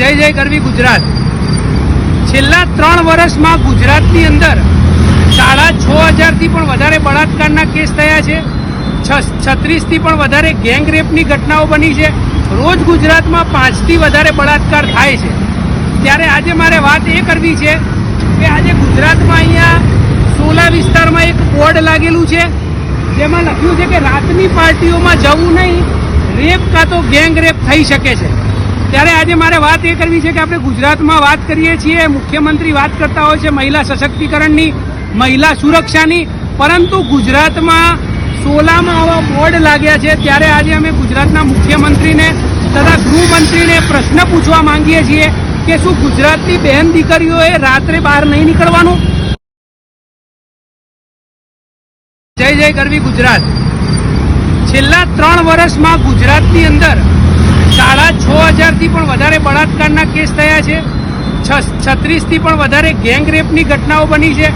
જય જય ગરવી ગુજરાત। છેલ્લા 3 વર્ષમાં ગુજરાતની અંદર 6,500 થી પણ વધારે બળાત્કારના કેસ થયા છે। 36 થી પણ વધારે ગેંગ રેપની ઘટનાઓ બની છે। રોજ ગુજરાતમાં 5 થી વધારે બળાત્કાર થાય છે। ત્યારે આજે મારે વાત એ કરવી છે કે આજે ગુજરાતમાં અહીંયા સોલા વિસ્તારમાં એક બોર્ડ લાગેલું છે જેમાં લખ્યું છે કે રાતની પાર્ટીઓમાં જવું નહીં, રેપ કાં તો ગેંગ રેપ થઈ શકે છે। ત્યારે આજે મારે વાત એ કરવી છે કે આપણે ગુજરાતમાં વાત કરીએ છીએ, મુખ્યમંત્રી વાત કરતા હોય છે મહિલા સશક્તિકરણની, મહિલા સુરક્ષાની, પરંતુ ગુજરાતમાં સોલામાં આવા બોર્ડ લાગ્યા છે। ત્યારે આજે અમે ગુજરાતના મુખ્યમંત્રીને તથા ગૃહમંત્રીને પ્રશ્ન પૂછવા માંગીએ છીએ કે શું ગુજરાતની બહેન દીકરીઓએ રાત્રે બહાર નહીં નીકળવાનું? જય જય ગરવી ગુજરાત। છેલ્લા 3 વર્ષમાં ગુજરાતની અંદર 6,500 થી પણ વધારે બળાત્કારના કેસ થયા છે। 36 થી પણ વધારે ગેંગ રેપની ઘટનાઓ બની છે।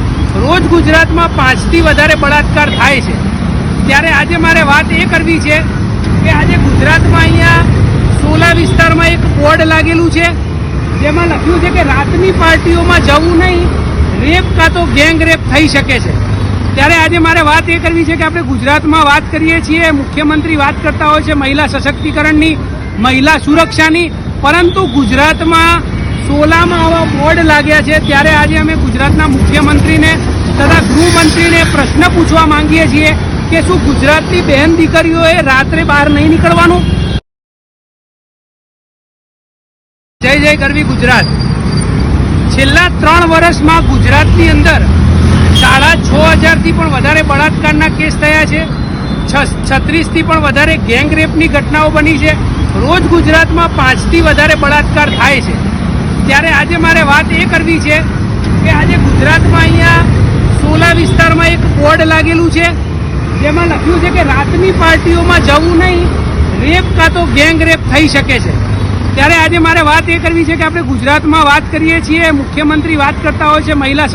રોજ ગુજરાતમાં 5 થી વધારે બળાત્કાર થાય છે। ત્યારે આજે મારે વાત એ કરવી છે કે આજે ગુજરાતમાં અહીંયા સોલા વિસ્તારમાં એક બોર્ડ લાગેલું છે જેમાં લખ્યું છે કે રાતની પાર્ટીઓમાં જવું નહીં, રેપ કાં તો ગેંગ રેપ થઈ શકે છે। ત્યારે આજે મારે વાત એ કરવી છે કે આપણે ગુજરાતમાં વાત કરીએ છીએ, મુખ્યમંત્રી વાત કરતા હોય છે મહિલા સશક્તિકરણની, મહિલા સુરક્ષાની, પરંતુ ગુજરાતમાં સોલામાં આવા બોર્ડ લાગ્યા છે। ત્યારે આજે અમે ગુજરાતના મુખ્યમંત્રીને તથા ગૃહમંત્રીને પ્રશ્ન પૂછવા માંગીએ છીએ કે શું ગુજરાતની બહેન દીકરીઓએ રાત્રે બહાર નહીં નીકળવાનું? જય જય ગરવી ગુજરાત। છેલ્લા 3 વર્ષમાં ગુજરાતની અંદર 6,500 થી પણ વધારે બળાત્કારના કેસ થયા છે। 36 થી પણ વધારે ગેંગ રેપની ઘટનાઓ બની છે। રોજ ગુજરાતમાં 5 થી વધારે બળાત્કાર થાય છે। ત્યારે આજે મારે વાત એ કરવી છે કે આજે ગુજરાતમાં અહીંયા સોલા વિસ્તારમાં એક બોર્ડ લાગેલું છે જેમાં લખ્યું છે કે રાતની પાર્ટીઓમાં જવું નહીં, રેપ કાં તો ગેંગ રેપ થઈ શકે છે। ત્યારે આજે મારે વાત એ કરવી છે કે આપણે ગુજરાતમાં વાત કરીએ છીએ, મુખ્યમંત્રી વાત કરતા હોય છે મહિલા